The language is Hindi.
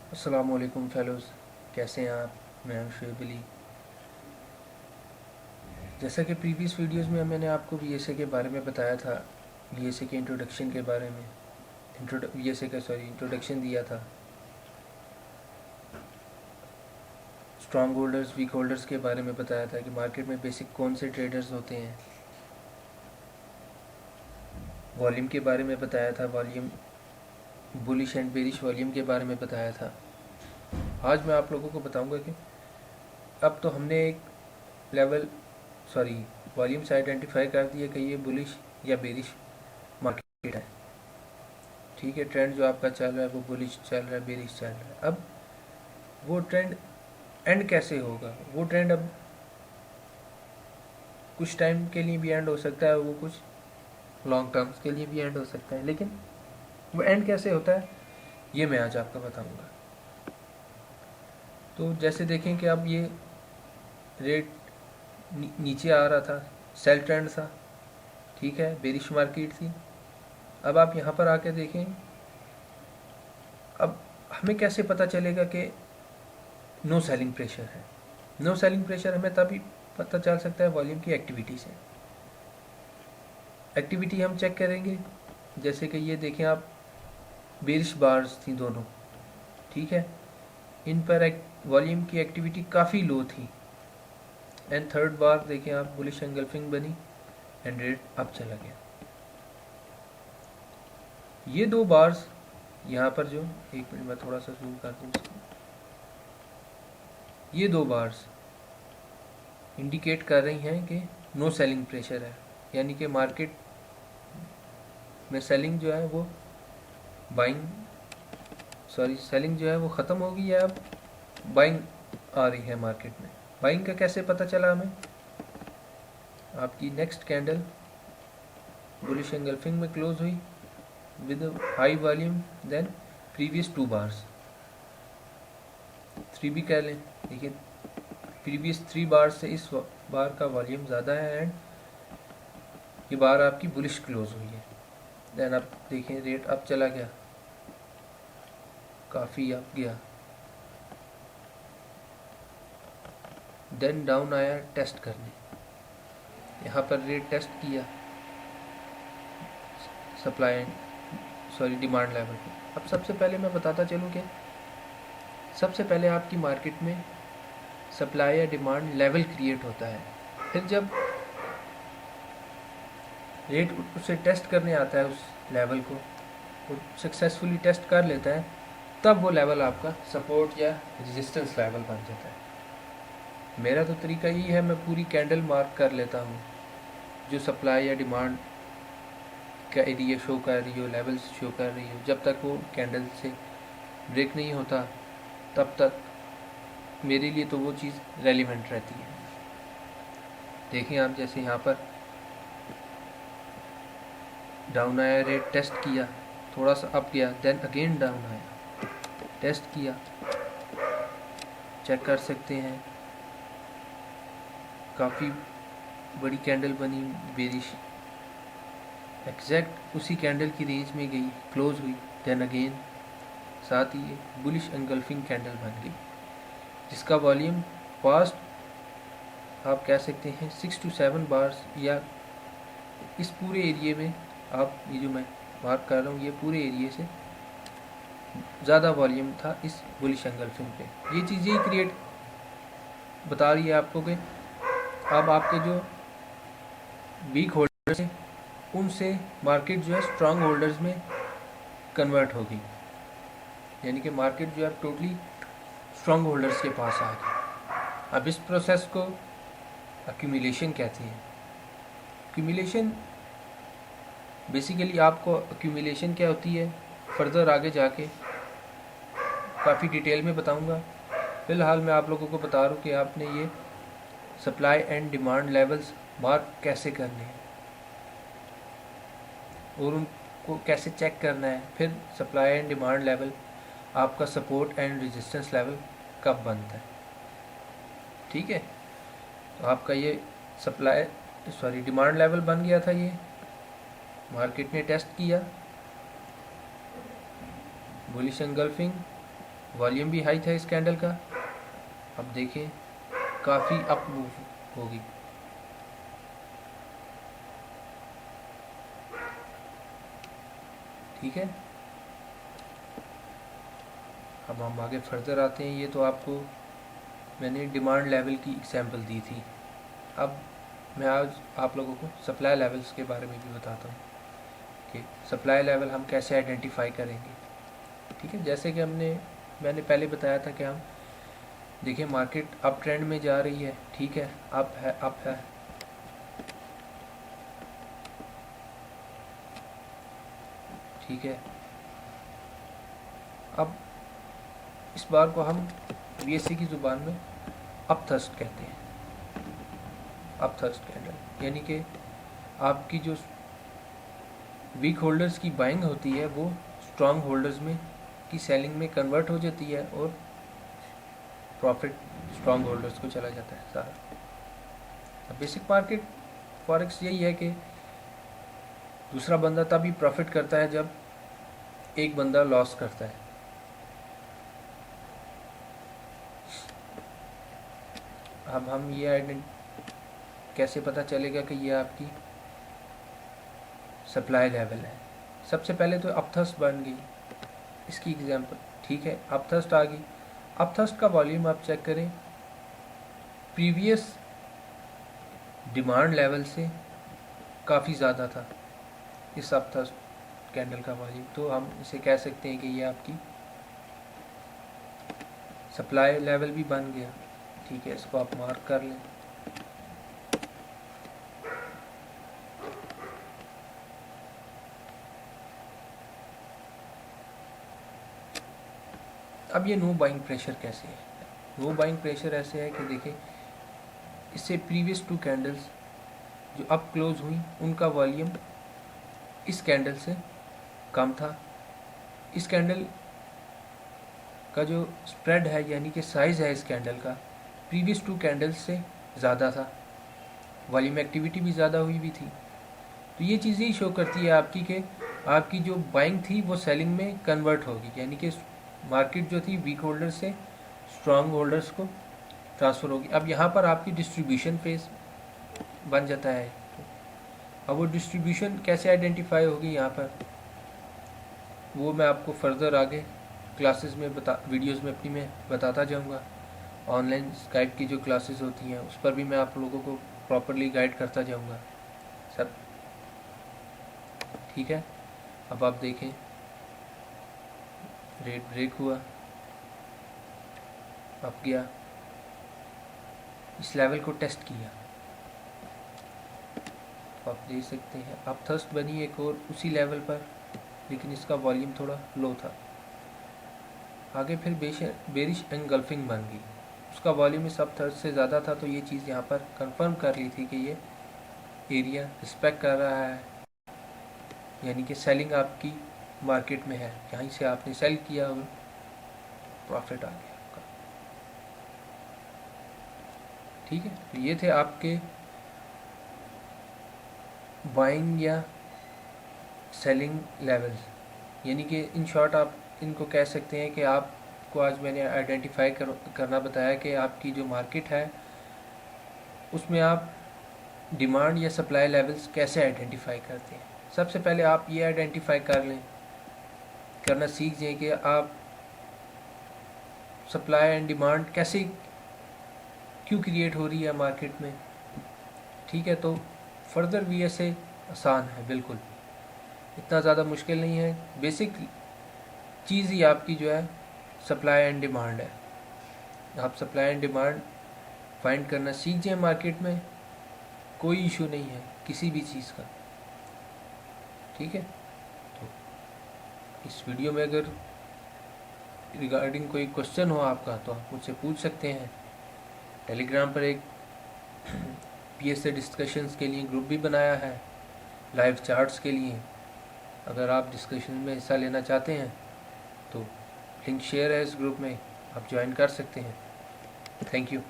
अस्सलाम वालेकुम फेलोज़, कैसे हैं आप? मैं हूं शुएब अली। जैसा कि प्रीवियस वीडियोस में मैंने आपको वीएसए के बारे में बताया था, वीएसए के इंट्रोडक्शन के बारे में इंट्रोडक्शन दिया था। स्ट्रॉन्ग होल्डर्स, वीक होल्डर्स के बारे में बताया था कि मार्केट में बेसिक कौन से ट्रेडर्स होते हैं। वॉल्यूम के बारे में बताया था, volume bullish and bearish volume के बारे में बताया था। आज मैं आप लोगों को बताऊंगा कि अब तो हमने एक लेवल वॉल्यूम से आइडेंटिफाई कर दिया कि ये बुलिश या बेरिश मार्केट है। ठीक है, ट्रेंड जो आपका चल रहा है वो बुलिश चल रहा है, बेरिश चल रहा है। अब वो ट्रेंड एंड कैसे होगा? वो ट्रेंड अब कुछ टाइम के लिए भी एंड हो सकता है, वो कुछ लॉन्ग टर्म्स के लिए भी एंड हो सकता है, लेकिन वो एंड कैसे होता है ये मैं आज आपको बताऊंगा। तो जैसे देखें कि अब ये रेट नीचे आ रहा था, सेल ट्रेंड था, ठीक है, बेरिश मार्केट थी। अब आप यहाँ पर आके देखें, अब हमें कैसे पता चलेगा कि नो सेलिंग प्रेशर है? नो सेलिंग प्रेशर हमें तभी पता चल सकता है वॉल्यूम की एक्टिविटी से। एक्टिविटी हम चेक करेंगे, जैसे कि ये देखें आप, बेरिश बार्स थी दोनों, ठीक है, इन पर वॉल्यूम की एक्टिविटी काफ़ी लो थी। एंड थर्ड बार देखें आप, बुलिश एंगल्फिंग बनी एंड रेट अप चला गया। ये दो बार्स यहाँ पर जो, एक मिनट में थोड़ा सा जूम कर दूँ इसको, ये दो बार्स इंडिकेट कर रही हैं कि नो सेलिंग प्रेशर है, यानी कि मार्केट में सेलिंग जो है वो सेलिंग जो है वो ख़त्म होगी या अब बाइंग आ रही है मार्केट में। बाइंग का कैसे पता चला हमें? आपकी नेक्स्ट कैंडल बुलिश एंगल्फिंग में क्लोज हुई with high volume then previous two bars, three भी कह लें, देखिए प्रीवियस थ्री बार से इस बार का वॉल्यूम ज़्यादा है एंड ये बार आपकी बुलिश क्लोज हुई है। देन आप देखें रेट अप चला गया, काफ़ी अप गया, देन डाउन आया टेस्ट करने। यहाँ पर रेट टेस्ट किया डिमांड लेवल पे। अब सबसे पहले मैं बताता चलूँ कि सबसे पहले आपकी मार्केट में सप्लाई या डिमांड लेवल क्रिएट होता है, फिर जब रेट उसे टेस्ट करने आता है, उस लेवल को वो सक्सेसफुली टेस्ट कर लेता है, तब वो लेवल आपका सपोर्ट या रेजिस्टेंस लेवल बन जाता है। मेरा तो तरीका यही है, मैं पूरी कैंडल मार्क कर लेता हूँ जो सप्लाई या डिमांड का एरिया शो कर रही हो, लेवल्स शो कर रही हो। जब तक वो कैंडल से ब्रेक नहीं होता तब तक मेरे लिए तो वो चीज़ रेलिवेंट रहती है। देखें आप, जैसे यहाँ पर डाउन आया, रेट टेस्ट किया, थोड़ा सा अप गया, देन अगेन डाउन आया, टेस्ट किया, चेक कर सकते हैं काफ़ी बड़ी कैंडल बनी बेरिश, एग्जैक्ट उसी कैंडल की रेंज में गई, क्लोज हुई, देन अगेन साथ ही बुलिश एंगल्फिंग कैंडल बन गई, जिसका वॉल्यूम पास्ट आप कह सकते हैं 6 to 7 बार्स, या इस पूरे एरिए में आप ये जो मैं मार्क कर रहा हूँ, ये पूरे एरिए से ज़्यादा वॉल्यूम था इस बुलिश एंगल्फिंग पे। ये चीज़ यही क्रिएट बता रही है आपको कि अब आपके जो वीक होल्डर्स हैं उनसे मार्केट जो है स्ट्रांग होल्डर्स में कन्वर्ट होगी, यानी कि मार्केट जो है टोटली स्ट्रांग होल्डर्स के पास आ गई। अब इस प्रोसेस को एक्यूमुलेशन कहते हैं। एक्यूमुलेशन बेसिकली, आपको एक्यूमुलेशन क्या होती है फर्दर आगे जाके काफ़ी डिटेल में बताऊंगा। फ़िलहाल मैं आप लोगों को बता रहा हूँ कि आपने ये supply and demand levels mark कैसे करने हैं और उनको कैसे चेक करना है, फिर सप्लाई एंड डिमांड लेवल आपका सपोर्ट एंड रेजिस्टेंस लेवल कब बनता है। ठीक है, तो आपका ये डिमांड लेवल बन गया था, ये मार्केट ने टेस्ट किया, बुलिश एंगल्फिंग, वॉल्यूम भी हाई था इस कैंडल का। अब देखें काफ़ी अप मूव होगी। ठीक है, अब हम आगे फर्दर आते हैं। ये तो आपको मैंने डिमांड लेवल की एग्जांपल दी थी। अब मैं आज आप लोगों को सप्लाई लेवल्स के बारे में भी बताता हूँ कि सप्लाई लेवल हम कैसे आइडेंटिफाई करेंगे। ठीक है, जैसे कि मैंने पहले बताया था कि हम देखिए मार्केट अप ट्रेंड में जा रही है। ठीक है, अप है। ठीक है, अब इस बार को हम बीएससी की ज़ुबान में अप थर्स्ट कहते हैं। अप थर्स्ट कैंडल यानी कि आपकी जो वीक होल्डर्स की बाइंग होती है वो स्ट्रॉन्ग होल्डर्स में की सेलिंग में कन्वर्ट हो जाती है और प्रॉफिट स्ट्रॉन्ग होल्डर्स को चला जाता है सारा। अब बेसिक मार्केट फॉरेक्स यही है कि दूसरा बंदा तभी प्रॉफिट करता है जब एक बंदा लॉस करता है। अब हम ये कैसे पता चलेगा कि ये आपकी सप्लाई लेवल है। सबसे पहले तो अपथर्स्ट बन गई इसकी एग्जांपल। ठीक है, अपथर्स्ट आ गई। अपथर्स्ट का वॉल्यूम आप चेक करें, प्रीवियस डिमांड लेवल से काफ़ी ज़्यादा था इस अपथर्स्ट कैंडल का वॉल्यूम। तो हम इसे कह सकते हैं कि ये आपकी सप्लाई लेवल भी बन गया। ठीक है, इसको आप मार्क कर लें। अब ये नो बाइंग प्रेशर कैसे है? नो बाइंग प्रेशर ऐसे है कि देखिए इससे प्रीवियस 2 कैंडल्स जो अप क्लोज हुई उनका वॉल्यूम इस कैंडल से कम था। इस कैंडल का जो स्प्रेड है यानी कि साइज़ है इस कैंडल का प्रीवियस 2 कैंडल्स से ज़्यादा था। वॉल्यूम एक्टिविटी भी ज़्यादा हुई भी थी। तो ये चीज़ ही शो करती है आपकी कि आपकी जो बाइंग थी वो सेलिंग में कन्वर्ट होगी, यानी कि मार्केट जो थी वीक होल्डर से स्ट्रॉन्ग होल्डर्स को ट्रांसफ़र होगी। अब यहाँ पर आपकी डिस्ट्रीब्यूशन फेज बन जाता है। अब वो डिस्ट्रीब्यूशन कैसे आइडेंटिफाई होगी यहाँ पर, वो मैं आपको फर्दर आगे क्लासेस में वीडियोस में अपनी में बताता जाऊँगा। ऑनलाइन स्काइप की जो क्लासेस होती हैं उस पर भी मैं आप लोगों को प्रॉपरली गाइड करता जाऊँगा सर। ठीक है, अब आप देखें रेट ब्रेक हुआ, अब गया, इस लेवल को टेस्ट किया। तो आप देख सकते हैं अब थर्स्ट बनी एक और उसी लेवल पर, लेकिन इसका वॉल्यूम थोड़ा लो था। आगे फिर बेरिश एंगल्फिंग बन गई, उसका वॉल्यूम इस अब थर्स्ट से ज़्यादा था। तो ये चीज़ यहाँ पर कंफर्म कर ली थी कि ये एरिया रिस्पेक्ट कर रहा है, यानी कि सेलिंग आपकी मार्केट में है। यहीं से आपने सेल किया और प्रॉफिट आ गया आपका। ठीक है, तो ये थे आपके बाइंग या सेलिंग लेवल्स, यानी कि इन शॉर्ट आप इनको कह सकते हैं कि आपको आज मैंने आइडेंटिफाई करना बताया कि आपकी जो मार्केट है उसमें आप डिमांड या सप्लाई लेवल्स कैसे आइडेंटिफाई करते हैं। सबसे पहले आप ये आइडेंटिफाई करना सीख जाएं कि आप सप्लाई एंड डिमांड कैसे क्यों क्रिएट हो रही है मार्केट में। ठीक है, तो फर्दर भी ऐसे आसान है, बिल्कुल इतना ज़्यादा मुश्किल नहीं है। बेसिक चीज़ ही आपकी जो है सप्लाई एंड डिमांड है। आप सप्लाई एंड डिमांड फाइंड करना सीख जाएं मार्केट में, कोई इशू नहीं है किसी भी चीज़ का। ठीक है, तो इस वीडियो में अगर रिगार्डिंग कोई क्वेश्चन हो आपका तो आप मुझसे पूछ सकते हैं। टेलीग्राम पर एक पीएसए डिस्कशंस के लिए ग्रुप भी बनाया है, लाइव चार्ट्स के लिए। अगर आप डिस्कशन में हिस्सा लेना चाहते हैं तो लिंक शेयर है इस ग्रुप में, आप ज्वाइन कर सकते हैं। Thank you.